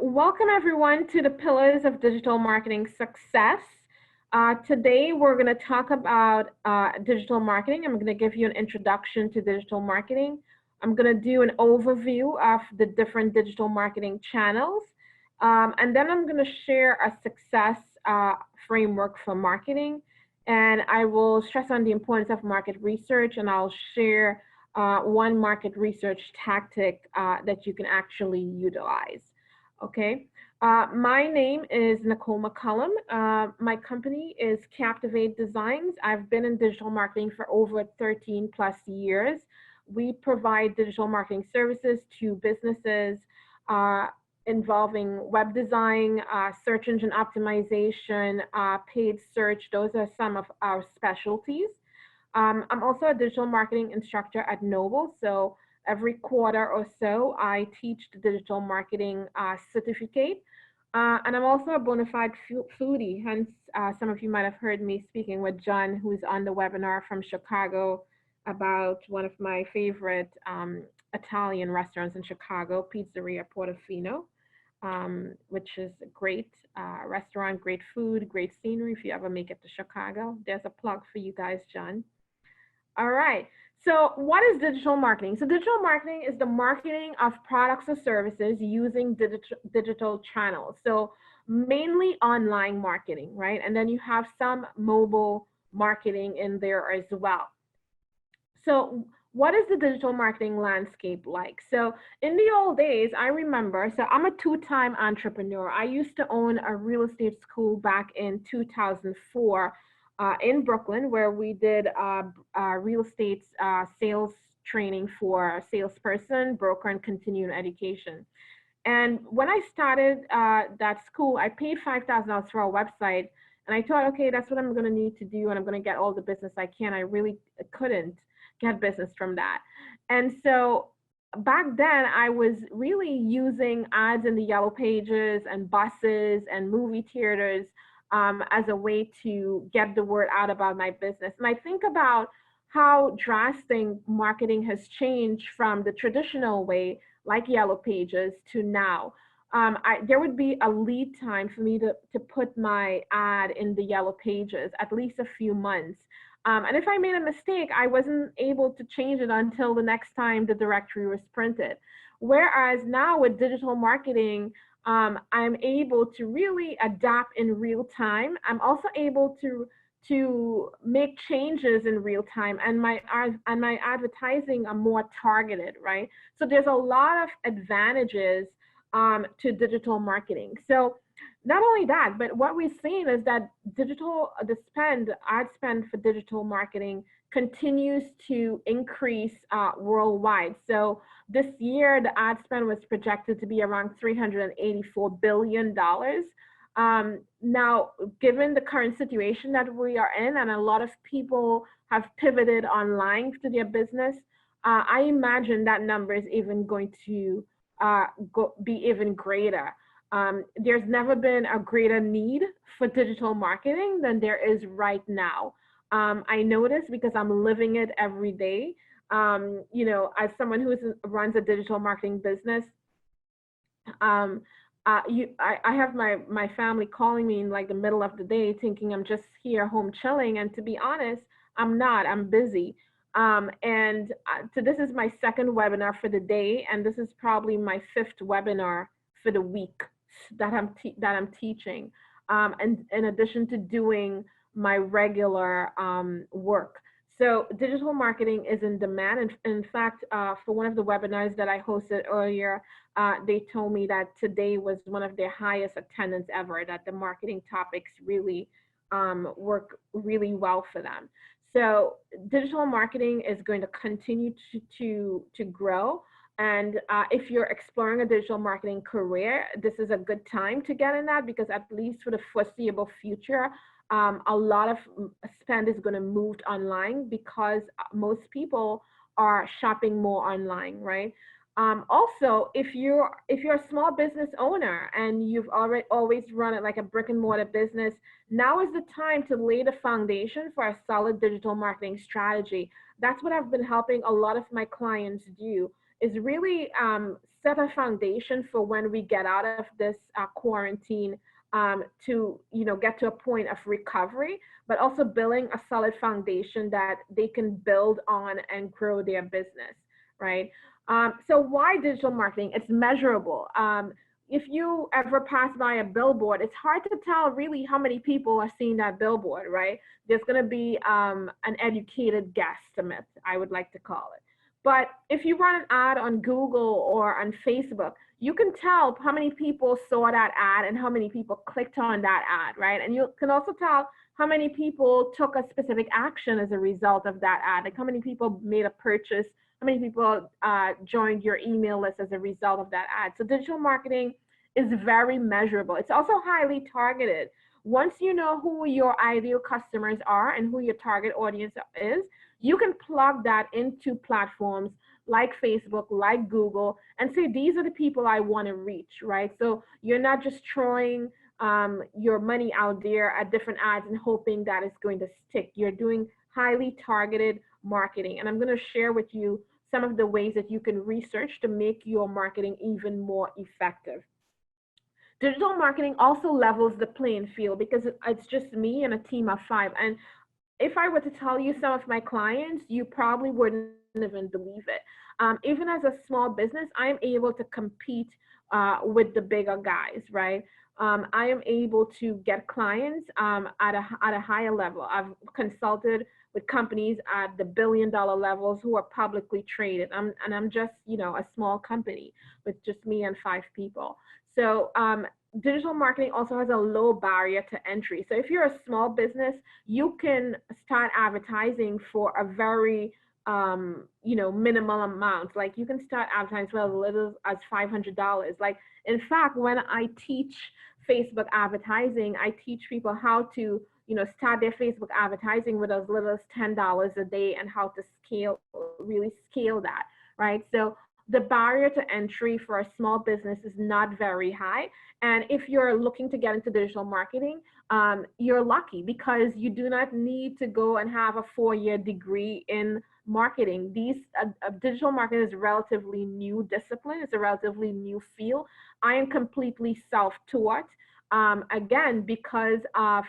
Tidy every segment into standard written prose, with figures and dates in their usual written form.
Welcome everyone to the Pillars of Digital Marketing Success. Today we're going to talk about digital marketing. I'm going to give you an introduction to digital marketing. I'm going to do an overview of the different digital marketing channels. And then I'm going to share a success framework for marketing. And I will stress on the importance of market research, and I'll share one market research tactic that you can actually utilize. Okay. My name is Nicole McCullum. My company is Captivate Designs. I've been in digital marketing for over 13 plus years. We provide digital marketing services to businesses involving web design, search engine optimization, paid search. Those are some of our specialties. I'm also a digital marketing instructor at Noble. So every quarter or so, I teach the digital marketing certificate. And I'm also a bona fide foodie, hence some of you might have heard me speaking with John, who's on the webinar from Chicago about one of my favorite Italian restaurants in Chicago, Pizzeria Portofino, which is a great restaurant, great food, great scenery if you ever make it to Chicago. There's a plug for you guys, John. All right. So what is digital marketing? So digital marketing is the marketing of products or services using digital channels. So mainly online marketing, right? And then you have some mobile marketing in there as well. So what is the digital marketing landscape like? So in the old days, I remember, so I'm a two-time entrepreneur. I used to own a real estate school back in 2004 in Brooklyn, where we did real estate sales training for salesperson, broker, and continuing education. And when I started that school, I paid $5,000 for a website. And I thought, okay, that's what I'm going to need to do. And I'm going to get all the business I can. I really couldn't get business from that. And so back then, I was really using ads in the yellow pages and buses and movie theaters as a way to get the word out about my business. And I think about how drastic marketing has changed from the traditional way, like yellow pages, to now. There would be a lead time for me to put my ad in the yellow pages, at least a few months. And if I made a mistake, I wasn't able to change it until the next time the directory was printed. Whereas now with digital marketing, I'm able to really adapt in real time. I'm also able to make changes in real time, and my advertising are more targeted, right? So there's a lot of advantages to digital marketing. So not only that, but what we've seen is that ad spend for digital marketing continues to increase worldwide. So this year, the ad spend was projected to be around $384 billion. Now, given the current situation that we are in, and a lot of people have pivoted online to their business, I imagine that number is even going to be even greater. There's never been a greater need for digital marketing than there is right now. I notice because I'm living it every day. As someone who runs a digital marketing business, I have my family calling me in like the middle of the day thinking I'm just here home chilling. And to be honest, I'm not, I'm busy. So this is my second webinar for the day. And this is probably my fifth webinar for the week that I'm teaching. And in addition to doing my regular work. So digital marketing is in demand. And in fact, for one of the webinars that I hosted earlier, they told me that today was one of their highest attendance ever, that the marketing topics really work really well for them. So digital marketing is going to continue to grow. And if you're exploring a digital marketing career, this is a good time to get in that, because at least for the foreseeable future, a lot of spend is going to move online because most people are shopping more online, right? Also, if you're a small business owner and you've always run it like a brick and mortar business, now is the time to lay the foundation for a solid digital marketing strategy. That's what I've been helping a lot of my clients do, is really set a foundation for when we get out of this quarantine, to get to a point of recovery, but also building a solid foundation that they can build on and grow their business, right? So why digital marketing? It's measurable. If you ever pass by a billboard, it's hard to tell really how many people are seeing that billboard, right? There's going to be an educated guesstimate, I would like to call it. But if you run an ad on Google or on Facebook, you can tell how many people saw that ad and how many people clicked on that ad, right? And you can also tell how many people took a specific action as a result of that ad, like how many people made a purchase, how many people joined your email list as a result of that ad. So digital marketing is very measurable. It's also highly targeted. Once you know who your ideal customers are and who your target audience is, you can plug that into platforms like Facebook, like Google, and say, these are the people I want to reach, right? So you're not just throwing your money out there at different ads and hoping that it's going to stick. You're doing highly targeted marketing. And I'm going to share with you some of the ways that you can research to make your marketing even more effective. Digital marketing also levels the playing field because it's just me and a team of 5. And if I were to tell you some of my clients, you probably wouldn't even believe it. Even as a small business, I am able to compete with the bigger guys, right? I am able to get clients at a higher level. I've consulted with companies at the billion-dollar levels who are publicly traded. And I'm just, a small company with just me and 5 people. So digital marketing also has a low barrier to entry. So if you're a small business, you can start advertising for a very minimal amount. Like you can start advertising for as little as $500. Like in fact, when I teach Facebook advertising, I teach people how to start their Facebook advertising with as little as $10 a day and how to really scale that, right? So the barrier to entry for a small business is not very high. And if you're looking to get into digital marketing, you're lucky because you do not need to go and have a 4-year degree in marketing. Digital marketing is a relatively new discipline. It's a relatively new field. I am completely self-taught. Again, because of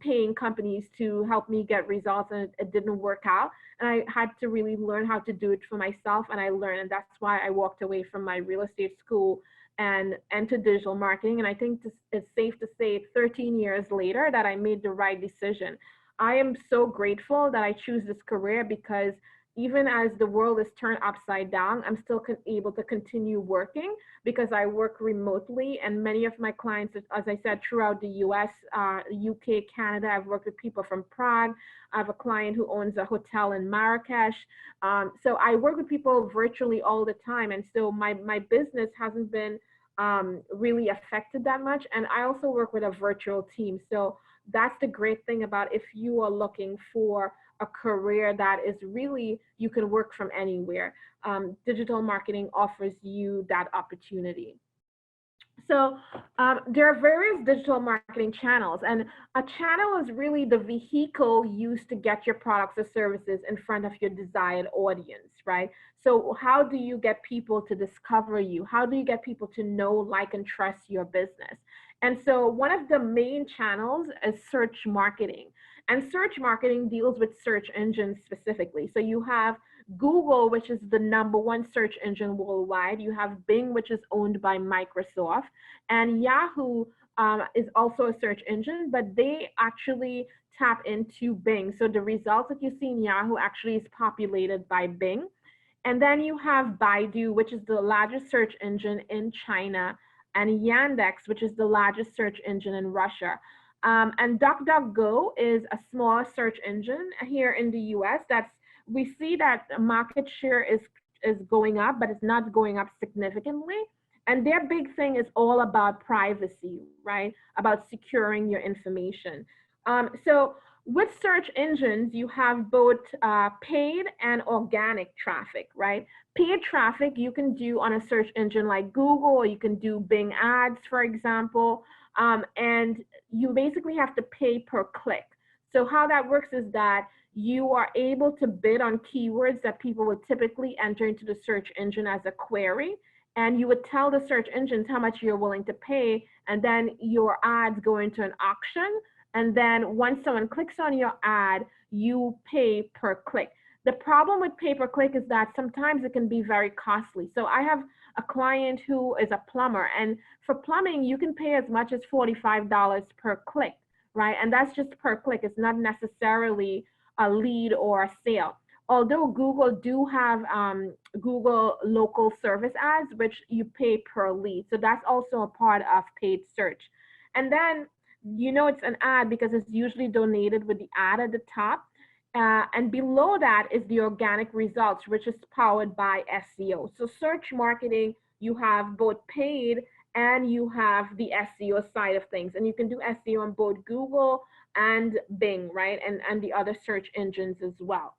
paying companies to help me get results, and it didn't work out. And I had to really learn how to do it for myself, and I learned, and that's why I walked away from my real estate school and to digital marketing. And I think it's safe to say 13 years later that I made the right decision. I am so grateful that I choose this career because even as the world is turned upside down, I'm still able to continue working because I work remotely. And many of my clients, as I said, throughout the US, UK, Canada, I've worked with people from Prague. I have a client who owns a hotel in Marrakesh. So I work with people virtually all the time. And so my business hasn't been really affected that much. And I also work with a virtual team. So that's the great thing about if you are looking for a career that is really, you can work from anywhere. Digital marketing offers you that opportunity. So there are various digital marketing channels, and a channel is really the vehicle used to get your products or services in front of your desired audience, right? So how do you get people to discover you? How do you get people to know, like, and trust your business? And so one of the main channels is search marketing. And search marketing deals with search engines specifically. So you have Google, which is the #1 search engine worldwide. You have Bing, which is owned by Microsoft. And Yahoo is also a search engine, but they actually tap into Bing. So the results that you see in Yahoo actually is populated by Bing. And then you have Baidu, which is the largest search engine in China, and Yandex, which is the largest search engine in Russia. And DuckDuckGo is a small search engine here in the US. We see that market share is going up, but it's not going up significantly. And their big thing is all about privacy, right? About securing your information. So with search engines, you have both paid and organic traffic, right? Paid traffic you can do on a search engine like Google, or you can do Bing ads, for example. And you basically have to pay per click. So how that works is that you are able to bid on keywords that people would typically enter into the search engine as a query. and you would tell the search engines how much you're willing to pay, and then your ads go into an auction, and then once someone clicks on your ad, you pay per click. The problem with pay per click is that sometimes it can be very costly. So I have a client who is a plumber, and for plumbing you can pay as much as $45 per click, right? And that's just per click. It's not necessarily a lead or a sale. Although Google do have Google local service ads, which you pay per lead. So that's also a part of paid search. And then it's an ad because it's usually donated with the ad at the top. And below that is the organic results, which is powered by SEO. So search marketing, you have both paid and you have the SEO side of things. And you can do SEO on both Google and Bing, right? And the other search engines as well.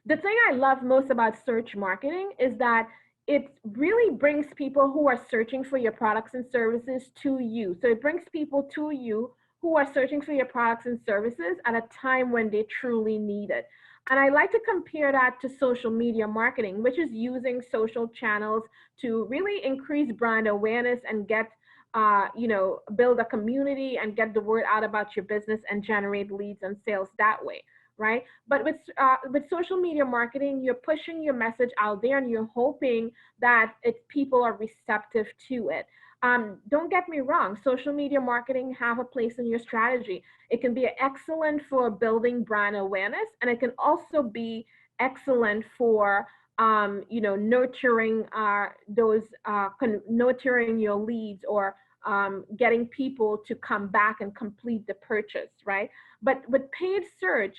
The thing I love most about search marketing is that it really brings people who are searching for your products and services to you. So it brings people to you who are searching for your products and services at a time when they truly need it. And I like to compare that to social media marketing, which is using social channels to really increase brand awareness and get, build a community and get the word out about your business and generate leads and sales that way, right? But with social media marketing, you're pushing your message out there and you're hoping that people are receptive to it. Don't get me wrong, social media marketing have a place in your strategy. It can be excellent for building brand awareness, and it can also be excellent for nurturing nurturing your leads, or getting people to come back and complete the purchase, right? But with paid search,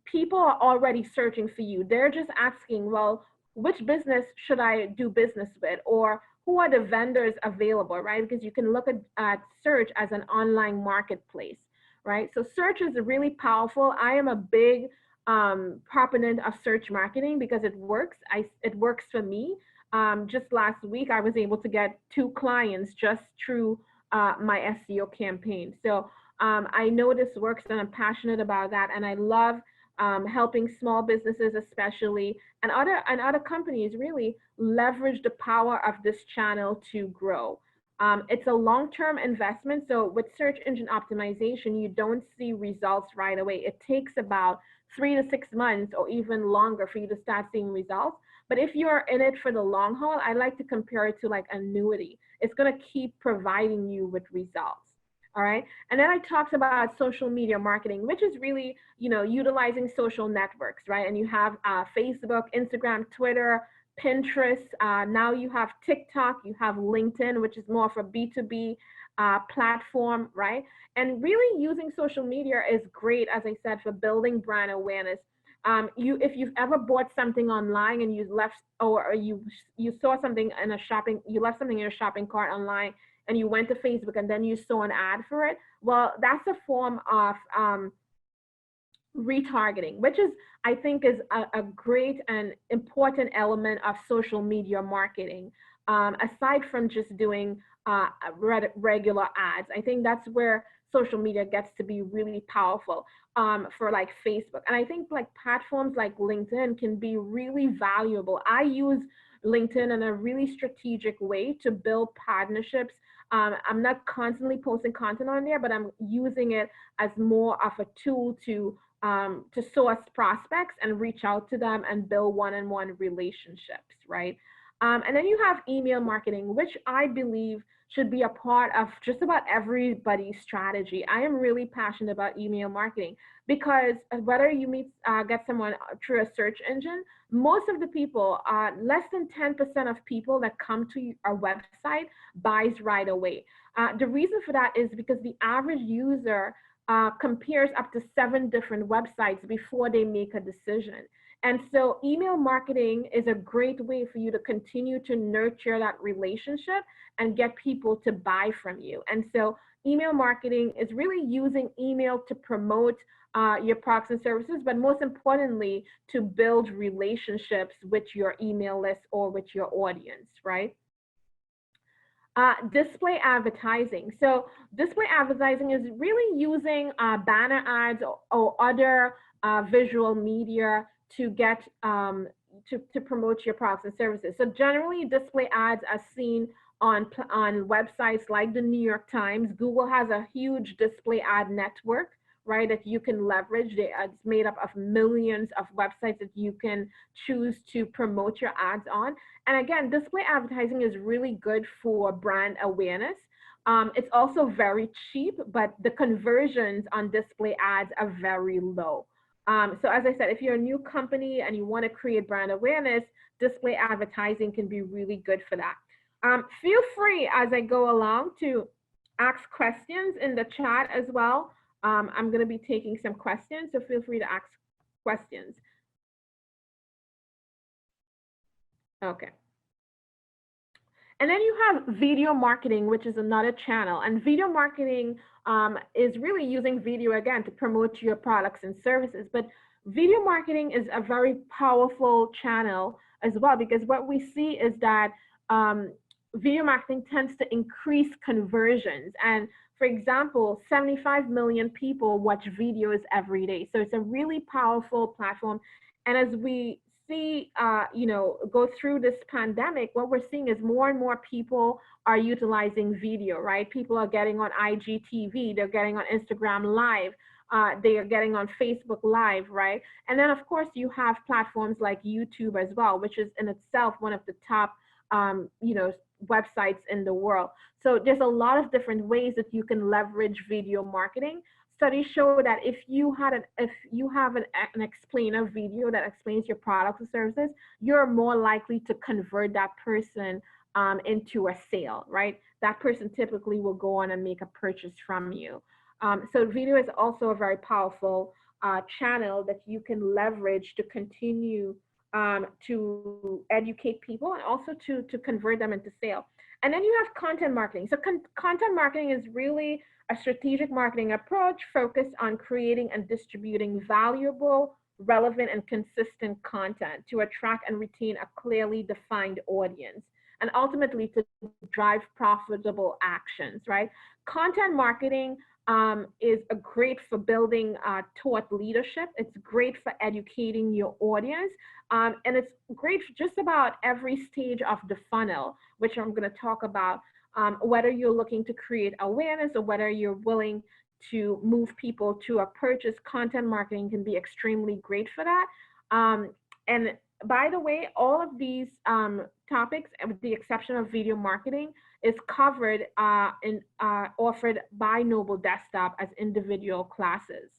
people are already searching for you. They're just asking, well, which business should I do business with? Or who are the vendors available, right? Because you can look at search as an online marketplace, right? So search is really powerful. I am a big proponent of search marketing because it works. It works for me. Just last week, I was able to get 2 clients just through my SEO campaign. So I know this works, and I'm passionate about that. And I love helping small businesses, especially, and other companies really leverage the power of this channel to grow. It's a long-term investment. So with search engine optimization, you don't see results right away. It takes about 3 to 6 months or even longer for you to start seeing results. But if you're in it for the long haul, I like to compare it to like annuity. It's going to keep providing you with results. All right. And then I talked about social media marketing, which is really, utilizing social networks, right? And you have Facebook, Instagram, Twitter, Pinterest. Now you have TikTok, you have LinkedIn, which is more for B2B platform, right? And really using social media is great, as I said, for building brand awareness. If you've ever bought something online and you left, or you saw something in you left something in your shopping cart online, and you went to Facebook and then you saw an ad for it, well, that's a form of retargeting, which is, I think, is a great and important element of social media marketing. Aside from just doing regular ads, I think that's where social media gets to be really powerful for like Facebook. And I think like platforms like LinkedIn can be really valuable. I use LinkedIn in a really strategic way to build partnerships. I'm not constantly posting content on there, but I'm using it as more of a tool to source prospects and reach out to them and build one-on-one relationships, right? And then you have email marketing, which I believe should be a part of just about everybody's strategy. I am really passionate about email marketing because whether you get someone through a search engine, most of the people, less than 10% of people that come to our website buys right away. The reason for that is because the average user compares up to 7 different websites before they make a decision. And so email marketing is a great way for you to continue to nurture that relationship and get people to buy from you. And so email marketing is really using email to promote your products and services, but most importantly, to build relationships with your email list or with your audience, right? Display advertising. So display advertising is really using banner ads or other visual media to get to promote your products and services. So generally, display ads are seen on websites like the New York Times. Google has a huge display ad network, right, that you can leverage. It's made up of millions of websites that you can choose to promote your ads on. And again, display advertising is really good for brand awareness. It's also very cheap, but the conversions on display ads are very low. So as I said, if you're a new company and you want to create brand awareness, display advertising can be really good for that. Feel free as I go along to ask questions in the chat as well. I'm going to be taking some questions, so feel free to ask questions. Okay. And then you have video marketing, which is another channel. And video marketing is really using video again to promote your products and services. But video marketing is a very powerful channel as well, because what we see is that video marketing tends to increase conversions. And for example, 75 million people watch videos every day. So it's a really powerful platform. And as we see, go through this pandemic, what we're seeing is more and more people are utilizing video, right? People are getting on IGTV, they're getting on Instagram Live, they are getting on Facebook Live, right? And then of course you have platforms like YouTube as well, which is in itself one of the top, websites in the world. So there's a lot of different ways that you can leverage video marketing. Studies show that if you have an explainer video that explains your products or services, you're more likely to convert that person into a sale, right? That person typically will go on and make a purchase from you. So video is also a very powerful channel that you can leverage to continue to educate people and also to convert them into sale. And then you have content marketing. So content marketing is really a strategic marketing approach focused on creating and distributing valuable, relevant, and consistent content to attract and retain a clearly defined audience, and ultimately to drive profitable actions, right? Content marketing is great for building thought leadership. It's great for educating your audience. And it's great for just about every stage of the funnel, which I'm going to talk about, whether you're looking to create awareness or whether you're willing to move people to a purchase. Content marketing can be extremely great for that. And by the way, all of these topics, with the exception of video marketing, is covered and offered by Noble Desktop as individual classes.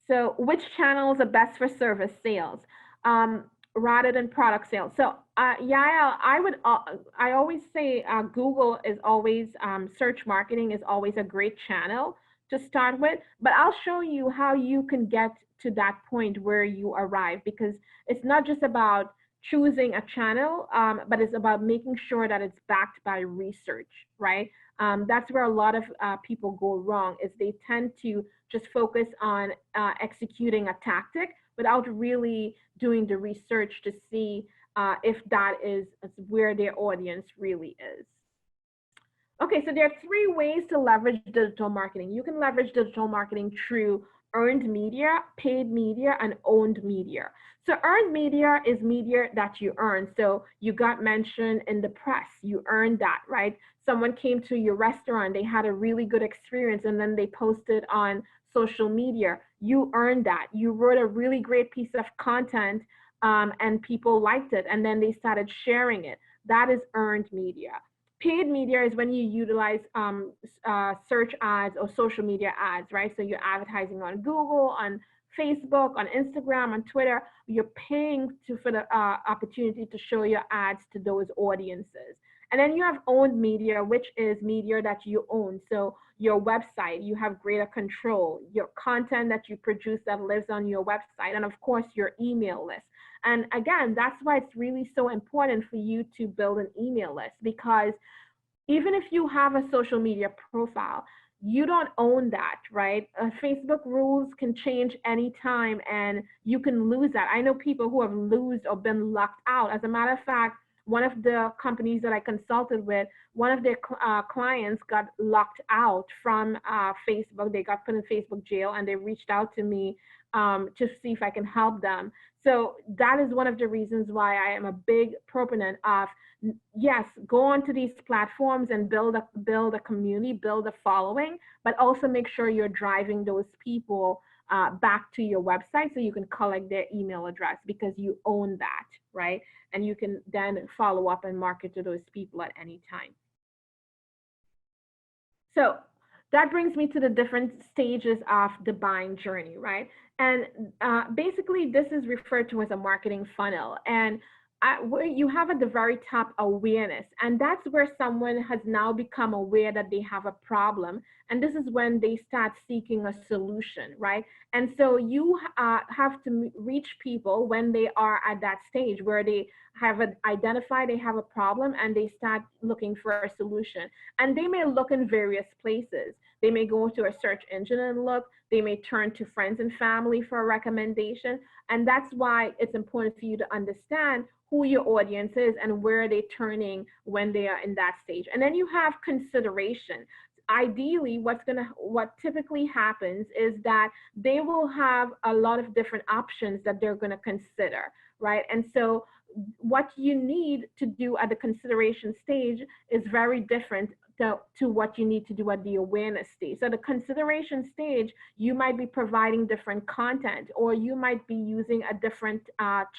So which channels are best for service sales rather than product sales? So I always say Google is always, search marketing is always a great channel to start with, but I'll show you how you can get to that point where you arrive, because it's not just about choosing a channel, but it's about making sure that it's backed by research, right? That's where a lot of people go wrong, is they tend to just focus on executing a tactic without really doing the research to see if that is where their audience really is. Okay, so there are 3 ways to leverage digital marketing. You can leverage digital marketing through earned media, paid media, and owned media. So earned media is media that you earn. So you got mentioned in the press, you earned that, right? Someone came to your restaurant, they had a really good experience, and then they posted on social media. You earned that. You wrote a really great piece of content and people liked it, and then they started sharing it. That is earned media. Paid media is when you utilize search ads or social media ads, right? So you're advertising on Google, on Facebook, on Instagram, on Twitter. You're paying for the opportunity to show your ads to those audiences. And then you have owned media, which is media that you own. So your website, you have greater control, your content that you produce that lives on your website, and of course your email list. And again, that's why it's really so important for you to build an email list, because even if you have a social media profile, you don't own that, right? Facebook rules can change anytime and you can lose that. I know people who have lost or been locked out. As a matter of fact, one of the companies that I consulted with, one of their clients got locked out from Facebook. They got put in Facebook jail, and they reached out to me to see if I can help them. So that is one of the reasons why I am a big proponent of, yes, go onto these platforms and build a community, build a following, but also make sure you're driving those people back to your website so you can collect their email address, because you own that, right? And you can then follow up and market to those people at any time. So that brings me to the different stages of the buying journey, right? And basically, this is referred to as a marketing funnel. And where you have at the very top awareness, and that's where someone has now become aware that they have a problem, and this is when they start seeking a solution, right? And so you have to reach people when they are at that stage where they have identified they have a problem and they start looking for a solution. And they may look in various places. They may go to a search engine and look. They may turn to friends and family for a recommendation. And that's why it's important for you to understand who your audience is and where they're turning when they are in that stage. And then you have consideration. Ideally, what typically happens is that they will have a lot of different options that they're going to consider, right? And so what you need to do at the consideration stage is very different to what you need to do at the awareness stage. So the consideration stage, you might be providing different content, or you might be using a different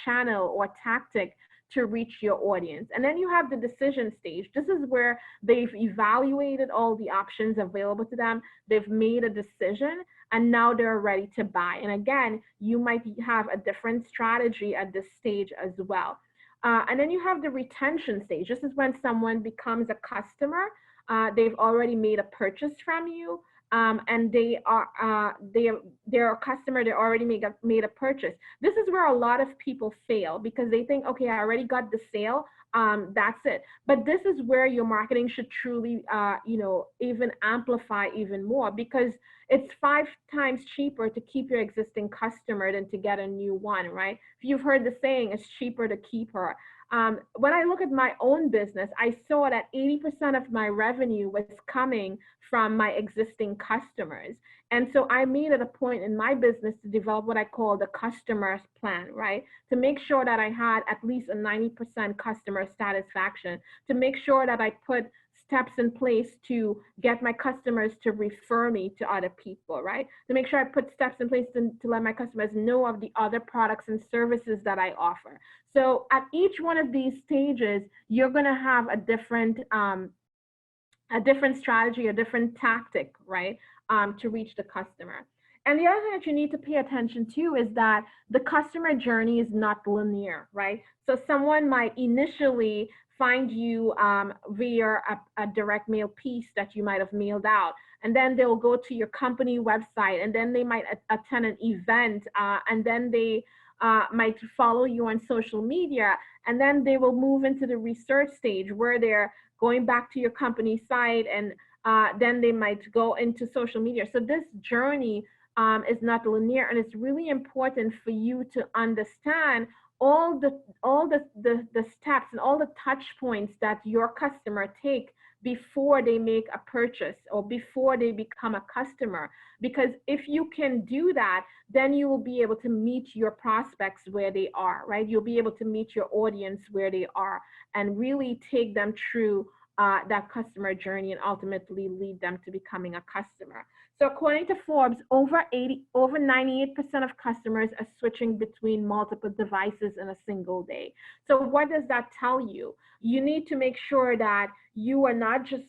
channel or tactic to reach your audience. And then you have the decision stage. This is where they've evaluated all the options available to them. They've made a decision, and now they're ready to buy. And again, you might have a different strategy at this stage as well. And then you have the retention stage. This is when someone becomes a customer. They've already made a purchase from you, and they're a customer. They already made a purchase. This is where a lot of people fail, because they think, okay, I already got the sale. That's it. But this is where your marketing should truly, even amplify even more, because it's 5 times cheaper to keep your existing customer than to get a new one, right? If you've heard the saying, it's cheaper to keep her. When I look at my own business, I saw that 80% of my revenue was coming from my existing customers. And so I made it a point in my business to develop what I call the customer plan, right? To make sure that I had at least a 90% customer satisfaction, to make sure that I put steps in place to get my customers to refer me to other people, right? To make sure I put steps in place to let my customers know of the other products and services that I offer. So at each one of these stages, you're going to have a different strategy, a different tactic, right, to reach the customer. And the other thing that you need to pay attention to is that the customer journey is not linear, right? So someone might initially find you via a direct mail piece that you might have mailed out. And then they'll go to your company website, and then they might attend an event, and then they might follow you on social media. And then they will move into the research stage where they're going back to your company site, and then they might go into social media. So this journey is not linear, and it's really important for you to understand all the steps and all the touch points that your customer take before they make a purchase or before they become a customer. Because if you can do that, then you will be able to meet your prospects where they are, right? You'll be able to meet your audience where they are and really take them through that customer journey and ultimately lead them to becoming a customer. So according to Forbes, over 98% of customers are switching between multiple devices in a single day. So what does that tell you? You need to make sure that you are not just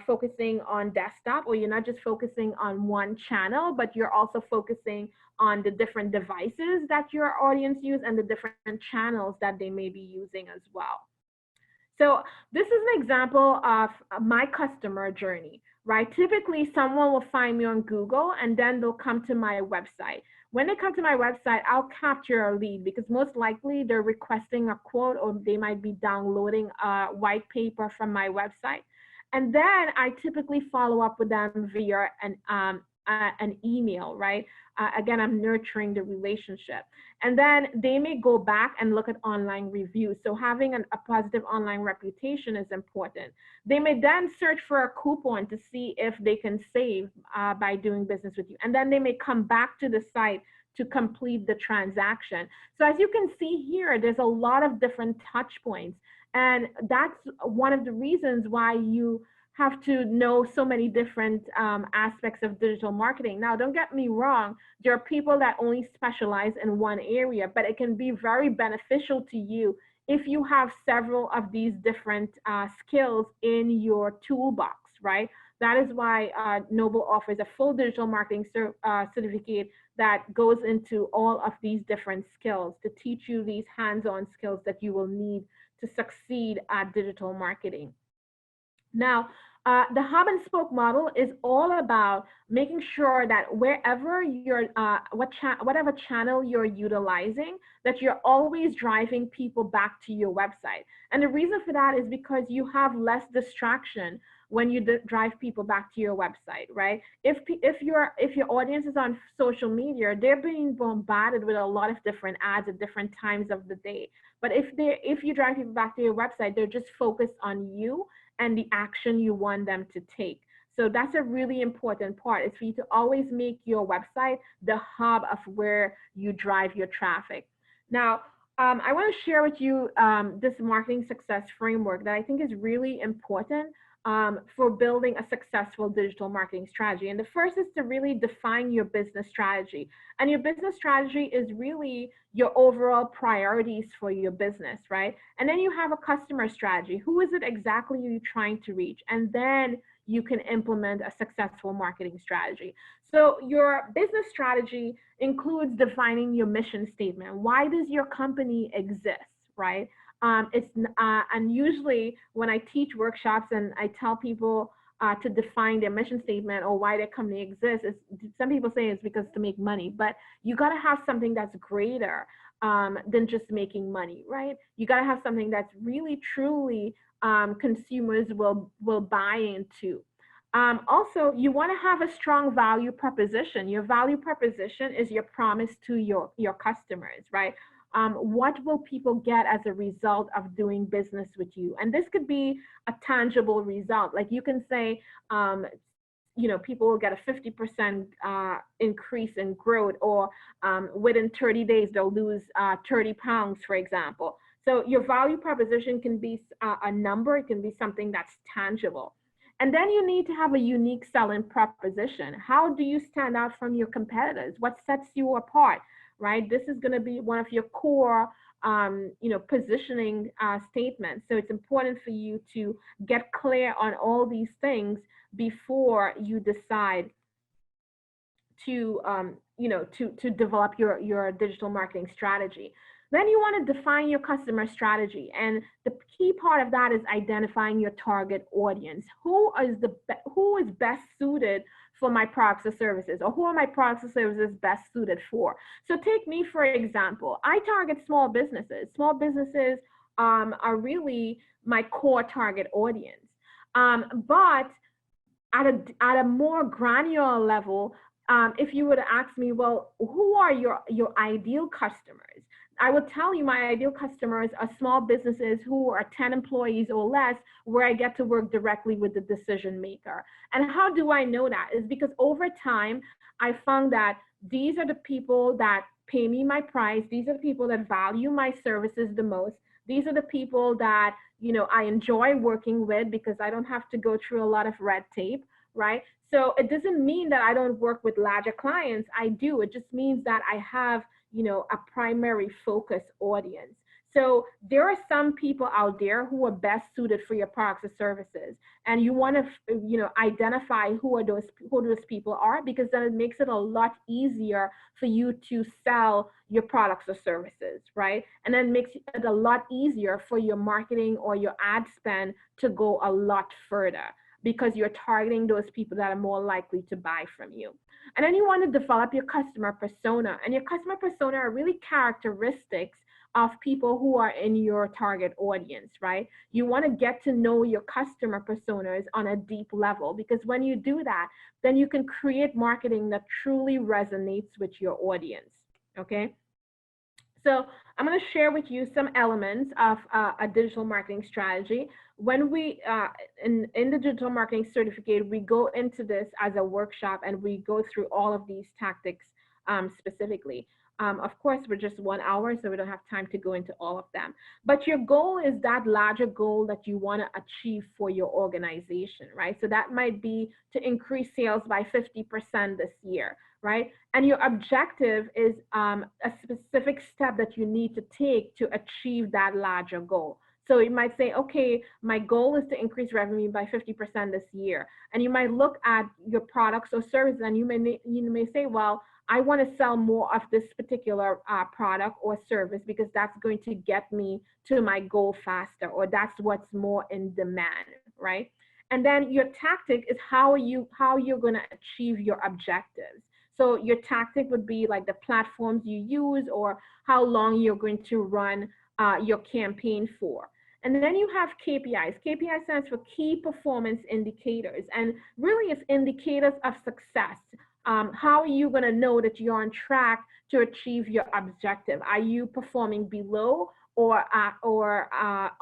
focusing on desktop, or you're not just focusing on one channel, but you're also focusing on the different devices that your audience use and the different channels that they may be using as well. So this is an example of my customer journey, right? Typically, someone will find me on Google, and then they'll come to my website. When they come to my website, I'll capture a lead, because most likely they're requesting a quote, or they might be downloading a white paper from my website. And then I typically follow up with them via an email, right? Again, I'm nurturing the relationship. And then they may go back and look at online reviews. So having a positive online reputation is important. They may then search for a coupon to see if they can save by doing business with you. And then they may come back to the site to complete the transaction. So as you can see here, there's a lot of different touch points. And that's one of the reasons why you have to know so many different aspects of digital marketing. Now, don't get me wrong, there are people that only specialize in one area, but it can be very beneficial to you if you have several of these different skills in your toolbox, right? That is why Noble offers a full digital marketing certificate that goes into all of these different skills to teach you these hands-on skills that you will need to succeed at digital marketing. Now, the hub and spoke model is all about making sure that wherever you're, whatever channel you're utilizing, that you're always driving people back to your website. And the reason for that is because you have less distraction when you drive people back to your website, right? If your audience is on social media, they're being bombarded with a lot of different ads at different times of the day. But if you drive people back to your website, they're just focused on you and the action you want them to take. So that's a really important part, is for you to always make your website the hub of where you drive your traffic. Now, I want to share with you this marketing success framework that I think is really important for building a successful digital marketing strategy. And the first is to really define your business strategy. And your business strategy is really your overall priorities for your business, right? And then you have a customer strategy. Who is it exactly you're trying to reach? And then you can implement a successful marketing strategy. So your business strategy includes defining your mission statement. Why does your company exist, right? And usually when I teach workshops and I tell people to define their mission statement or why their company exists, some people say it's because to make money, but you got to have something that's greater than just making money, right? You got to have something that's really truly consumers will buy into. Also, you want to have a strong value proposition. Your value proposition is your promise to your customers, right? What will people get as a result of doing business with you? And this could be a tangible result. Like you can say, people will get a 50% increase in growth, or within 30 days, they'll lose 30 pounds, for example. So your value proposition can be a number, it can be something that's tangible. And then you need to have a unique selling proposition. How do you stand out from your competitors? What sets you apart? Right? This is going to be one of your core, positioning statements. So it's important for you to get clear on all these things before you decide to, to develop your digital marketing strategy. Then you want to define your customer strategy. And the key part of that is identifying your target audience. Who is best suited for my products or services, or who are my products or services best suited for? So take me, for example. I target small businesses. Small businesses are really my core target audience. But at a more granular level, if you were to ask me, well, who are your ideal customers? I will tell you my ideal customers are small businesses who are 10 employees or less, where I get to work directly with the decision maker. And how do I know that? Is because over time, I found that these are the people that pay me my price. These are the people that value my services the most. These are the people that, I enjoy working with because I don't have to go through a lot of red tape, right? So it doesn't mean that I don't work with larger clients. I do. It just means that I have a primary focus audience. So there are some people out there who are best suited for your products or services, and you want to identify who those people are, because then it makes it a lot easier for you to sell your products or services, right? And then it makes it a lot easier for your marketing or your ad spend to go a lot further, because you're targeting those people that are more likely to buy from you. And then you want to develop your customer persona. And your customer persona are really characteristics of people who are in your target audience, right? You want to get to know your customer personas on a deep level, because when you do that, then you can create marketing that truly resonates with your audience, okay? So I'm going to share with you some elements of a digital marketing strategy. When we, in the digital marketing certificate, we go into this as a workshop and we go through all of these tactics specifically. Of course, we're just 1 hour, so we don't have time to go into all of them. But your goal is that larger goal that you want to achieve for your organization, right? So that might be to increase sales by 50% this year, right? And your objective is a specific step that you need to take to achieve that larger goal. So you might say, okay, my goal is to increase revenue by 50% this year. And you might look at your products or services and you may say, well, I want to sell more of this particular product or service because that's going to get me to my goal faster, or that's what's more in demand, right? And then your tactic is how you're going to achieve your objectives. So your tactic would be like the platforms you use or how long you're going to run your campaign for. And then you have KPIs. KPI stands for key performance indicators, and really it's indicators of success. How are you going to know that you're on track to achieve your objective? Are you performing below or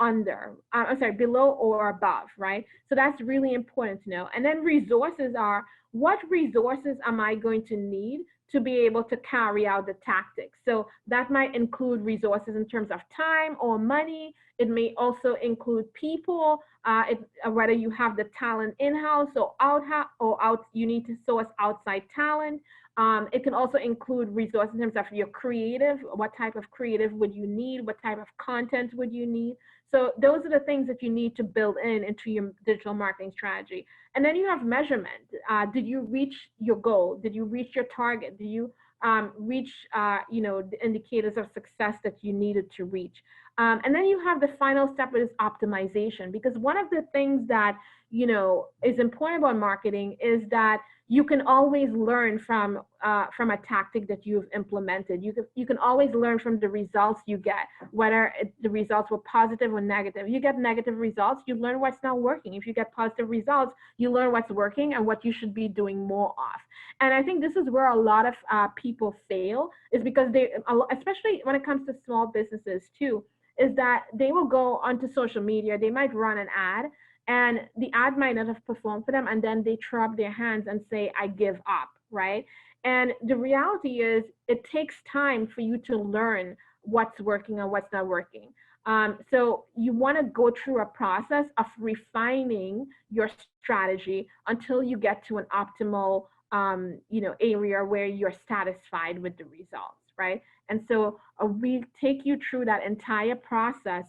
under? I'm sorry, below or above, right? So that's really important to know. And then resources are, what resources am I going to need to be able to carry out the tactics? So that might include resources in terms of time or money. It may also include people, whether you have the talent in-house or out, you need to source outside talent. It can also include resources in terms of your creative. What type of creative would you need? What type of content would you need? So those are the things that you need to build into your digital marketing strategy. And then you have measurement. Did you reach your goal? Did you reach your target? Did you reach the indicators of success that you needed to reach? And then you have the final step, is optimization, because one of the things that is important about marketing is that you can always learn from a tactic that you've implemented. You can always learn from the results you get, whether the results were positive or negative. You get negative results, you learn what's not working. If you get positive results, you learn what's working and what you should be doing more of. And I think this is where a lot of people fail, is because they, especially when it comes to small businesses too, is that they will go onto social media, they might run an ad, and the ad might not have performed for them, and then they throw up their hands and say, I give up, right? And the reality is, it takes time for you to learn what's working and what's not working. So you want to go through a process of refining your strategy until you get to an optimal area where you're satisfied with the results, right? And so we take you through that entire process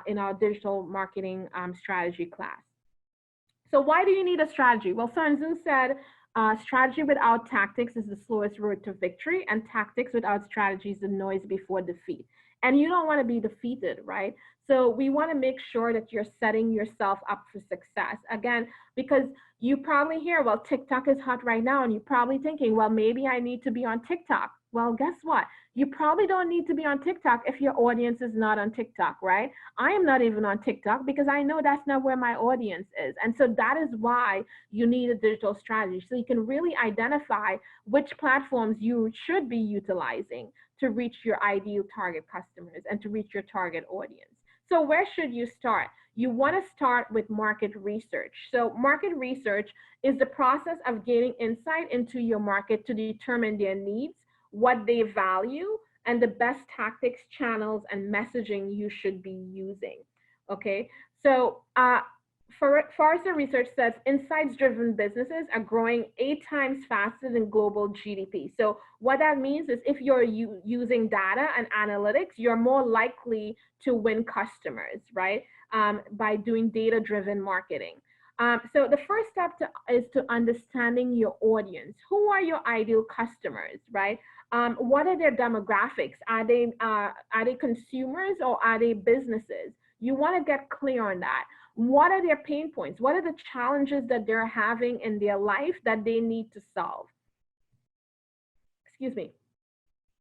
in our digital marketing strategy class. So why do you need a strategy? Well, Sun Tzu said, strategy without tactics is the slowest road to victory, and tactics without strategy is the noise before defeat. And you don't want to be defeated, right? So we want to make sure that you're setting yourself up for success. Again, because you probably hear, well, TikTok is hot right now, and you're probably thinking, well, maybe I need to be on TikTok. Well, guess what? You probably don't need to be on TikTok if your audience is not on TikTok, right? I am not even on TikTok because I know that's not where my audience is. And so that is why you need a digital strategy. So you can really identify which platforms you should be utilizing to reach your ideal target customers and to reach your target audience. So where should you start? You want to start with market research. So market research is the process of gaining insight into your market to determine their needs, what they value, and the best tactics, channels, and messaging you should be using. Okay, so Forrester research says insights-driven businesses are growing 8 times faster than global GDP. So what that means is, if you're using data and analytics, you're more likely to win customers, right? By doing data-driven marketing. So the first step is to understanding your audience. Who are your ideal customers, right? What are their demographics? Are they consumers or are they businesses? You want to get clear on that. What are their pain points? What are the challenges that they're having in their life that they need to solve? Excuse me.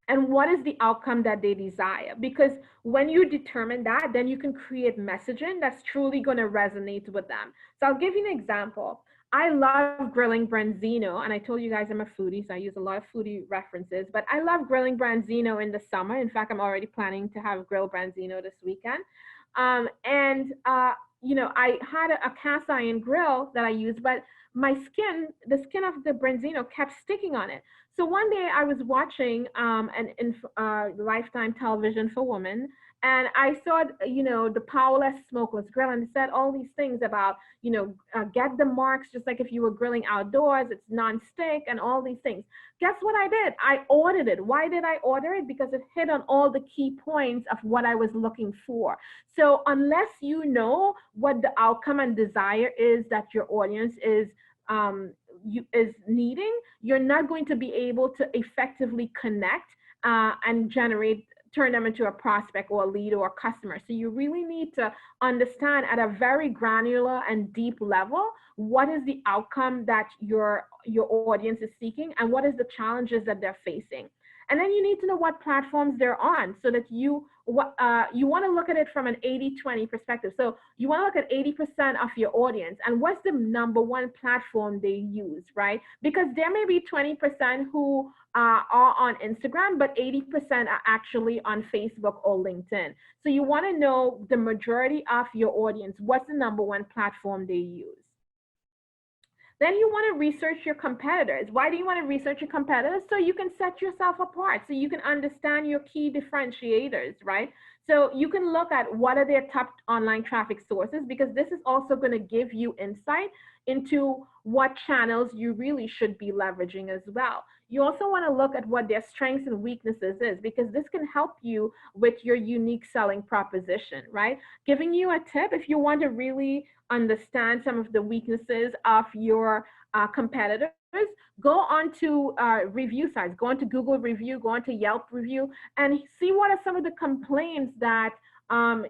and what is the outcome that they desire. Because when you determine that, then you can create messaging that's truly going to resonate with them. So I'll give you an example. I love grilling branzino, and I told you guys I'm a foodie, so I use a lot of foodie references, but I love grilling branzino in the summer. In fact, I'm already planning to have grilled branzino this weekend. And I had a cast iron grill that I used, but the skin of the branzino kept sticking on it. So one day I was watching Lifetime television for women, and I saw, the powerless smokeless grill, and it said all these things about, get the marks just like if you were grilling outdoors, it's non-stick and all these things. Guess what I did? I ordered it. Why did I order it? Because it hit on all the key points of what I was looking for. So unless you know what the outcome and desire is that your audience is needing, you're not going to be able to effectively connect and turn them into a prospect or a lead or a customer. So you really need to understand at a very granular and deep level what is the outcome that your audience is seeking and what is the challenges that they're facing. And then you need to know what platforms they're on so that you want to look at it from an 80-20 perspective. So you want to look at 80% of your audience and what's the number one platform they use, right? Because there may be 20% who are on Instagram, but 80% are actually on Facebook or LinkedIn. So you want to know the majority of your audience, what's the number one platform they use. Then you want to research your competitors. Why do you want to research your competitors? So you can set yourself apart, so you can understand your key differentiators, right? So you can look at what are their top online traffic sources, because this is also going to give you insight into what channels you really should be leveraging as well. You also want to look at what their strengths and weaknesses is, because this can help you with your unique selling proposition, right? Giving you a tip, if you want to really understand some of the weaknesses of your competitors, go onto review sites, go onto Google Review, go onto Yelp Review, and see what are some of the complaints that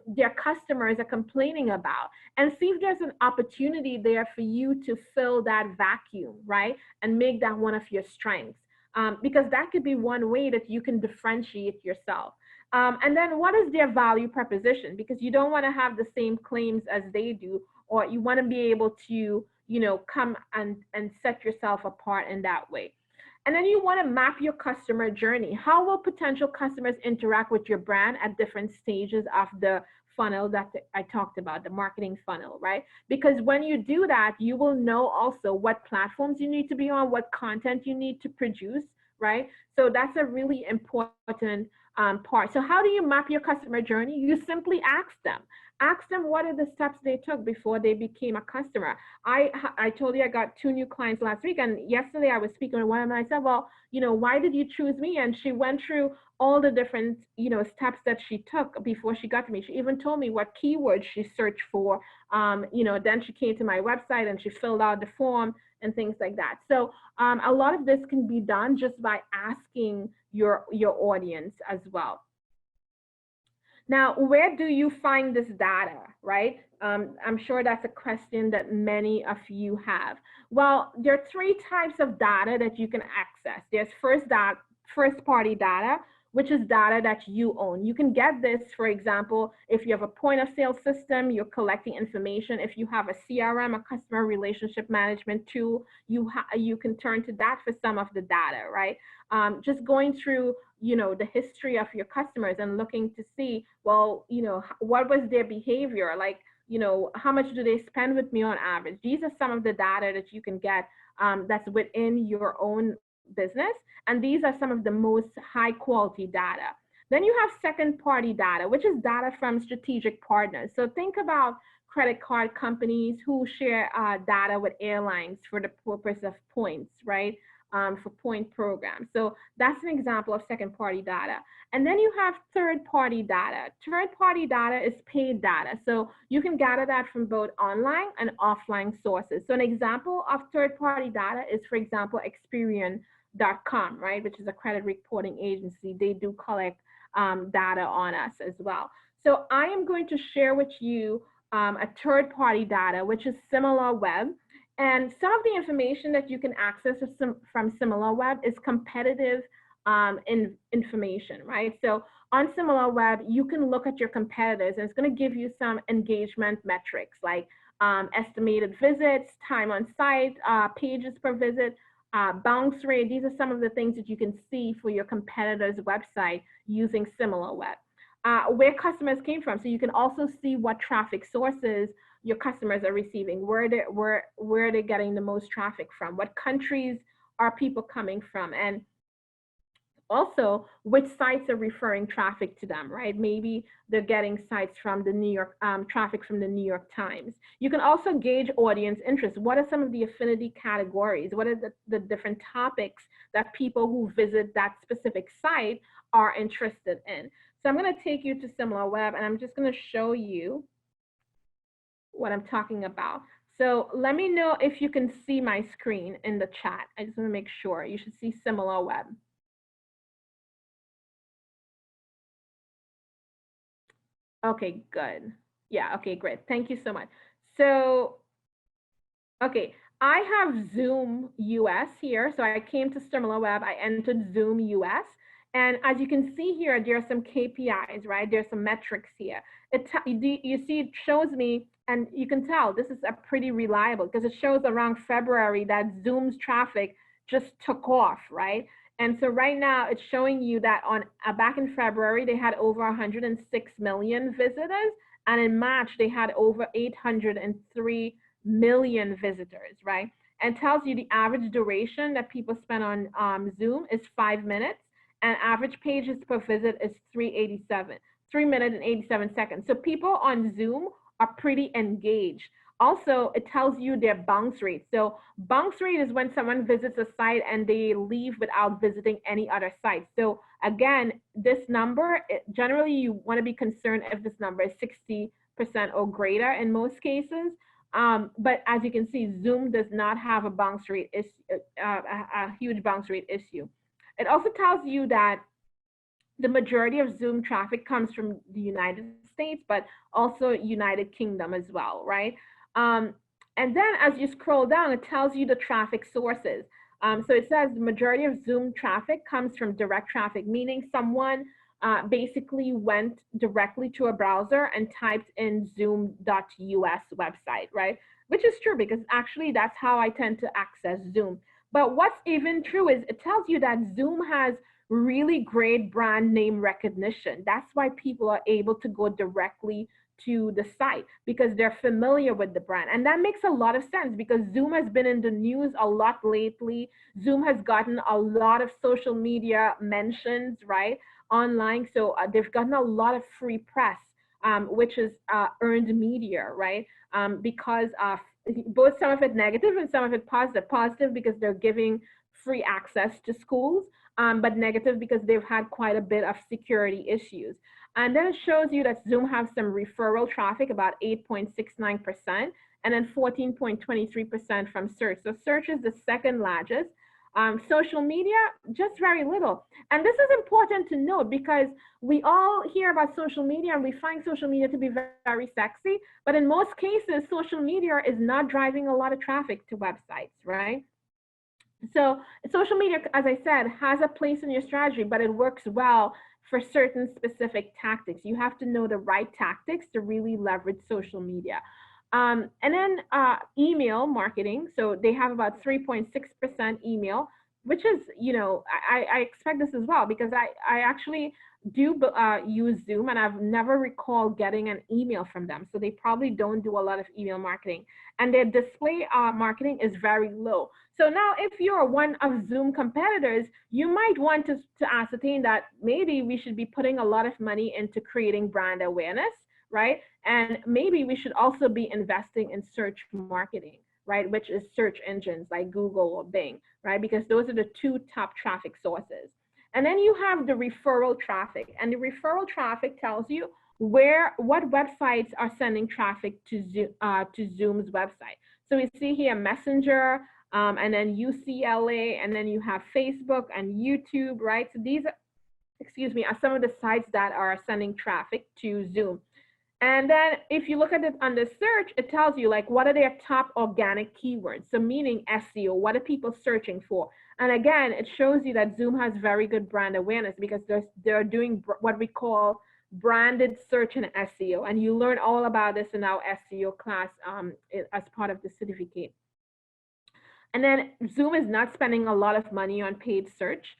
their customers are complaining about, and see if there's an opportunity there for you to fill that vacuum, right? And make that one of your strengths. Because that could be one way that you can differentiate yourself. And then what is their value proposition? Because you don't want to have the same claims as they do, or you want to be able to, come and set yourself apart in that way. And then you want to map your customer journey. How will potential customers interact with your brand at different stages of the funnel that I talked about, the marketing funnel, right? Because when you do that, you will know also what platforms you need to be on, what content you need to produce, right? So that's a really important part. So how do you map your customer journey? You simply ask them. Ask them what are the steps they took before they became a customer. I told you I got 2 new clients last week, and yesterday I was speaking with one of them, and I said, well, why did you choose me? And she went through all the different, steps that she took before she got to me. She even told me what keywords she searched for. Then she came to my website and she filled out the form and things like that. So a lot of this can be done just by asking your audience as well. Now, where do you find this data, right? I'm sure that's a question that many of you have. Well, there are 3 types of data that you can access. There's first-party data, which is data that you own. You can get this, for example, if you have a point of sale system, you're collecting information. If you have a CRM, a customer relationship management tool, you can turn to that for some of the data, right? Just going through, the history of your customers and looking to see, well, what was their behavior? Like, how much do they spend with me on average? These are some of the data that you can get that's within your own business. And these are some of the most high quality data. Then you have second party data, which is data from strategic partners. So think about credit card companies who share data with airlines for the purpose of points, right? For point programs. So that's an example of second party data. And then you have third party data. Third party data is paid data. So you can gather that from both online and offline sources. So an example of third party data is, for example, Experian.com, right, which is a credit reporting agency. They do collect data on us as well. So I am going to share with you a third party data, which is SimilarWeb. And some of the information that you can access from SimilarWeb is competitive information, right? So on SimilarWeb, you can look at your competitors, and it's going to give you some engagement metrics like estimated visits, time on site, pages per visit, bounce rate. These are some of the things that you can see for your competitor's website using SimilarWeb. Where customers came from. So you can also see what traffic sources your customers are receiving, where they're getting the most traffic from, what countries are people coming from, and also which sites are referring traffic to them, right? Maybe they're getting sites from the New York, traffic from the New York Times. You can also gauge audience interest. What are some of the affinity categories? What are the different topics that people who visit that specific site are interested in? So I'm going to take you to SimilarWeb, and I'm just going to show you what I'm talking about. So let me know if you can see my screen in the chat. I just want to make sure. You should see SimilarWeb. Okay, good. Yeah, okay, great. Thank you so much. So, okay, I have Zoom US here. So I came to SimilarWeb, I entered Zoom US. And as you can see here, there are some KPIs, right? There's some metrics here. You see, it shows me, and you can tell this is a pretty reliable because it shows around February that Zoom's traffic just took off, right? And so right now it's showing you that on back in February, they had over 106 million visitors. And in March, they had over 803 million visitors, right? And tells you the average duration that people spend on Zoom is 5 minutes, and average pages per visit is 3 minutes and 87 seconds. So people on Zoom are pretty engaged. Also, it tells you their bounce rate. So bounce rate is when someone visits a site and they leave without visiting any other site. So again, this number, generally you want to be concerned if this number is 60% or greater in most cases. But as you can see, Zoom does not have a bounce rate issue, a huge bounce rate issue. It also tells you that the majority of Zoom traffic comes from the United States, but also United Kingdom as well, right? And then as you scroll down, it tells you the traffic sources. So it says the majority of Zoom traffic comes from direct traffic, meaning someone basically went directly to a browser and typed in zoom.us website, right? Which is true because actually that's how I tend to access Zoom. But what's even true is it tells you that Zoom has really great brand name recognition. That's why people are able to go directly to the site because they're familiar with the brand. And that makes a lot of sense because Zoom has been in the news a lot lately. Zoom has gotten a lot of social media mentions, right, online. So they've gotten a lot of free press, which is earned media, right? Because both some of it negative and some of it positive. Positive because they're giving free access to schools, but negative because they've had quite a bit of security issues. And then it shows you that Zoom has some referral traffic, about 8.69%, and then 14.23% from search. So search is the second largest. Social media, just very little. And this is important to note because we all hear about social media and we find social media to be very, very sexy, but in most cases, social media is not driving a lot of traffic to websites, right? So social media, as I said, has a place in your strategy, but it works well for certain specific tactics. You have to know the right tactics to really leverage social media. And then email marketing. So they have about 3.6% email, which is, you know, I expect this as well because I actually do use Zoom and I've never recalled getting an email from them. So they probably don't do a lot of email marketing. And their display marketing is very low. So now if you're one of Zoom competitors, you might want to ascertain that maybe we should be putting a lot of money into creating brand awareness, right? And maybe we should also be investing in search marketing, right? Which is search engines like Google or Bing, right? Because those are the two top traffic sources. And then you have the referral traffic, and the referral traffic tells you what websites are sending traffic to Zoom's website. So we see here Messenger, and then UCLA, and then you have Facebook and YouTube, right? So these are, excuse me, are some of the sites that are sending traffic to Zoom. And then if you look at it under search, it tells you like what are their top organic keywords. So meaning SEO, what are people searching for? And again, it shows you that Zoom has very good brand awareness because they're doing what we call branded search and SEO. And you learn all about this in our SEO class as part of the certificate. And then Zoom is not spending a lot of money on paid search.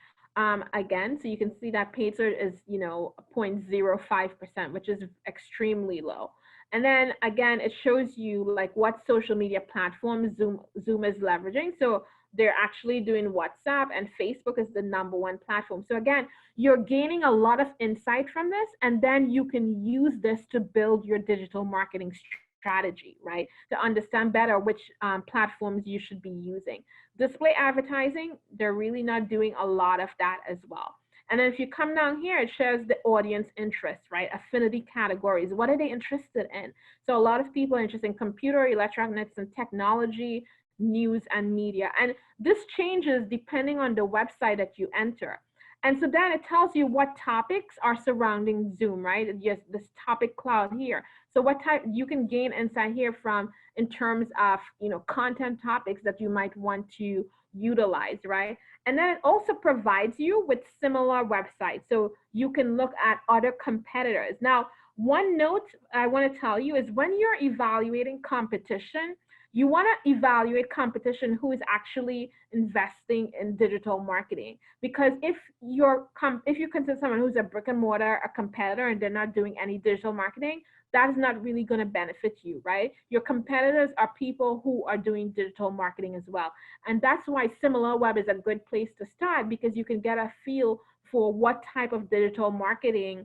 Again, so you can see that paid search is, 0.05%, which is extremely low. And then again, it shows you like what social media platforms Zoom is leveraging. So they're actually doing WhatsApp, and Facebook is the #1 platform. So again, you're gaining a lot of insight from this, and then you can use this to build your digital marketing strategy, right? To understand better which platforms you should be using. Display advertising, they're really not doing a lot of that as well. And then if you come down here, it shows the audience interests, right? Affinity categories. What are they interested in? So a lot of people are interested in computer, electronics, and technology, news, and media. And this changes depending on the website that you enter. And so then it tells you what topics are surrounding Zoom, right? Yes, this topic cloud here. So what type you can gain insight here from in terms of, content topics that you might want to utilize, right? And then it also provides you with similar websites. So you can look at other competitors. Now, one note I want to tell you is when you're evaluating competition, you want to evaluate competition who is actually investing in digital marketing. Because if you consider someone who's a brick and mortar, a competitor, and they're not doing any digital marketing, that's not really going to benefit you, right? Your competitors are people who are doing digital marketing as well. And that's why SimilarWeb is a good place to start, because you can get a feel for what type of digital marketing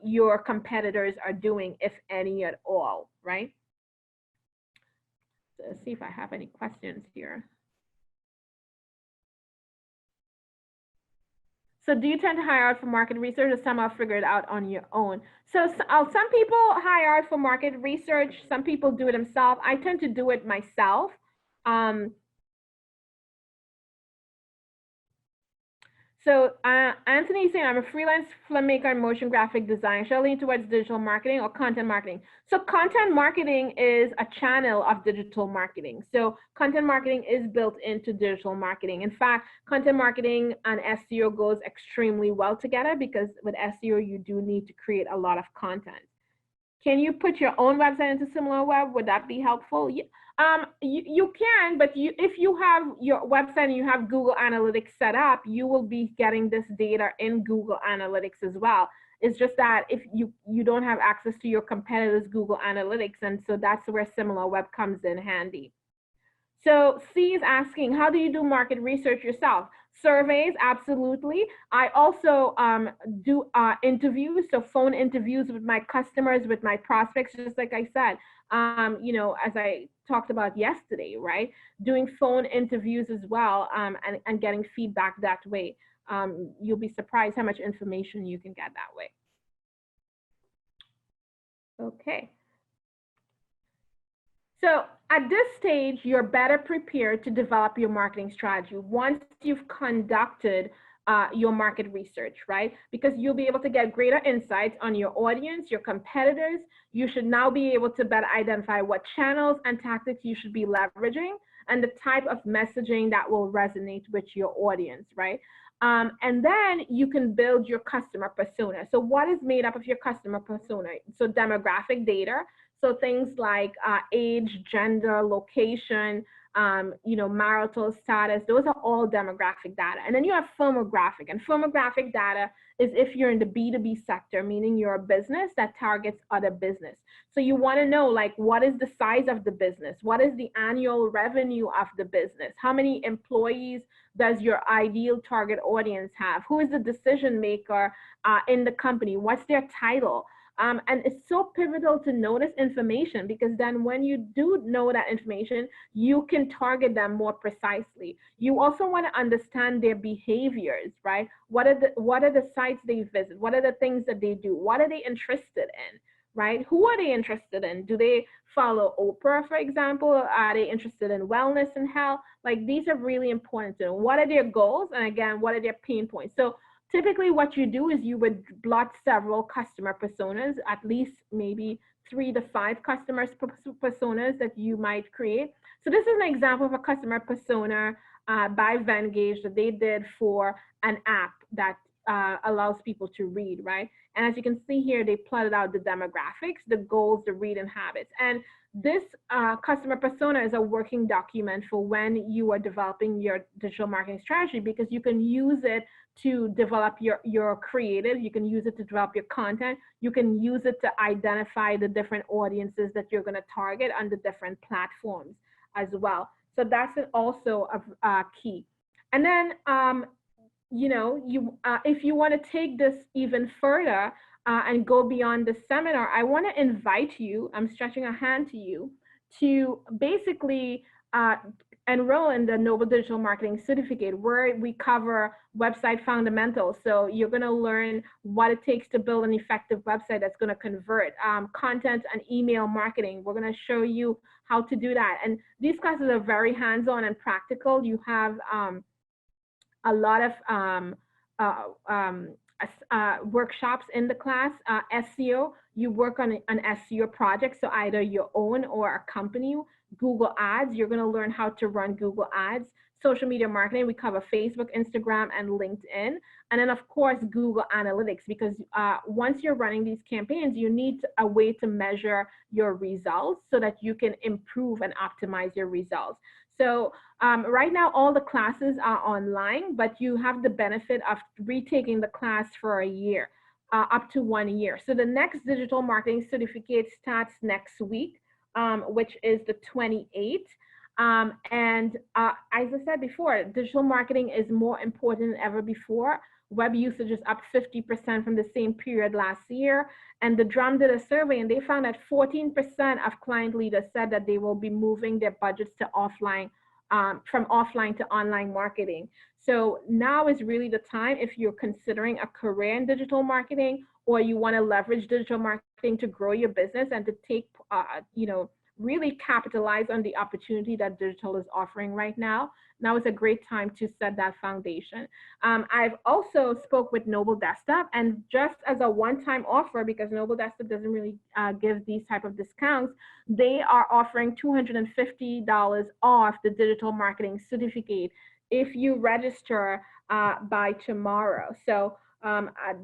your competitors are doing, if any at all, right? Let's see if I have any questions here. So do you tend to hire out for market research, or somehow figure it out on your own? So some people hire out for market research. Some people do it themselves. I tend to do it myself. So Anthony saying, I'm a freelance filmmaker and motion graphic designer. Shall I lean towards digital marketing or content marketing? So content marketing is a channel of digital marketing. So content marketing is built into digital marketing. In fact, content marketing and SEO goes extremely well together, because with SEO, you do need to create a lot of content. Can you put your own website into SimilarWeb? Would that be helpful? You can, but if you have your website and you have Google Analytics set up, you will be getting this data in Google Analytics as well. It's just that if you don't have access to your competitors' Google Analytics, and so that's where SimilarWeb comes in handy. So C is asking, how do you do market research yourself? Surveys, absolutely. I also do interviews, so phone interviews with my customers, with my prospects, just like I said, as I talked about yesterday, right? Doing phone interviews as well, and getting feedback that way. You'll be surprised how much information you can get that way. Okay. So at this stage, you're better prepared to develop your marketing strategy once you've conducted your market research, right? Because you'll be able to get greater insights on your audience, your competitors. You should now be able to better identify what channels and tactics you should be leveraging, and the type of messaging that will resonate with your audience, right? And then you can build your customer persona. So what is made up of your customer persona? So demographic data. So things like age, gender, location, marital status, those are all demographic data. And then you have firmographic, and firmographic data is if you're in the B2B sector, meaning you're a business that targets other business. So you want to know, like, what is the size of the business? What is the annual revenue of the business? How many employees does your ideal target audience have? Who is the decision maker in the company? What's their title? And it's so pivotal to know this information, because then when you do know that information, you can target them more precisely. You also want to understand their behaviors, right? What are the sites they visit? What are the things that they do? What are they interested in, right? Who are they interested in? Do they follow Oprah, for example? Are they interested in wellness and health? Like, these are really important to know. What are their goals? And again, what are their pain points? So typically what you do is you would blot several customer personas, at least maybe 3 to 5 personas that you might create. So this is an example of a customer persona by Vengage that they did for an app that allows people to read, right? And as you can see here, they plotted out the demographics, the goals, the reading habits. And this customer persona is a working document for when you are developing your digital marketing strategy, because you can use it to develop your creative, you can use it to develop your content, you can use it to identify the different audiences that you're going to target on the different platforms as well. So that's also a key. And then if you want to take this even further and go beyond the seminar, I want to invite you, I'm stretching a hand to you, to basically enroll in the Noble Digital Marketing Certificate, where we cover website fundamentals. So you're going to learn what it takes to build an effective website that's going to convert, content and email marketing. We're going to show you how to do that. And these classes are very hands-on and practical. You have a lot of workshops in the class. SEO, you work on an SEO project, so either your own or a company. Google Ads, you're going to learn how to run Google Ads. Social media marketing, we cover Facebook, Instagram, and LinkedIn. And then, of course, Google Analytics, because once you're running these campaigns, you need a way to measure your results so that you can improve and optimize your results. So right now, all the classes are online, but you have the benefit of retaking the class for a year, up to 1 year. So the next digital marketing certificate starts next week, which is the 28th. As I said before, digital marketing is more important than ever before. Web usage is up 50% from the same period last year. And the Drum did a survey, and they found that 14% of client leaders said that they will be moving their budgets to offline, from offline to online marketing. So now is really the time, if you're considering a career in digital marketing, or you want to leverage digital marketing to grow your business and to take, really capitalize on the opportunity that digital is offering right now. Now is a great time to set that foundation. I've also spoke with Noble Desktop, and just as a one-time offer, because Noble Desktop doesn't really give these type of discounts, they are offering $250 off the digital marketing certificate if you register by tomorrow. So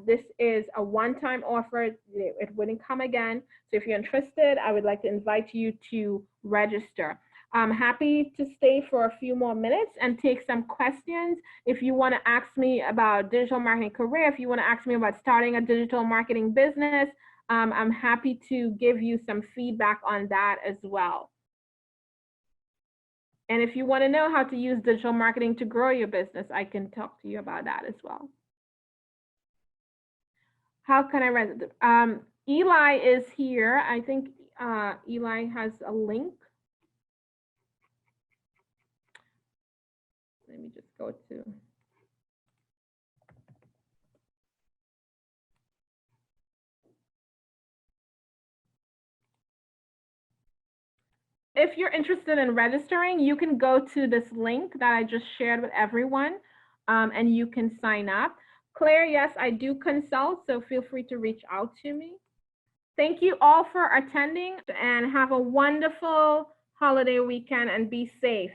this is a one-time offer. It wouldn't come again. So if you're interested, I would like to invite you to register. I'm happy to stay for a few more minutes and take some questions. If you want to ask me about digital marketing career, if you want to ask me about starting a digital marketing business, I'm happy to give you some feedback on that as well. And if you want to know how to use digital marketing to grow your business, I can talk to you about that as well. How can I register? Eli is here. I think Eli has a link. Let me just go to. If you're interested in registering, you can go to this link that I just shared with everyone, and you can sign up. Claire, yes, I do consult, so feel free to reach out to me. Thank you all for attending, and have a wonderful holiday weekend, and be safe.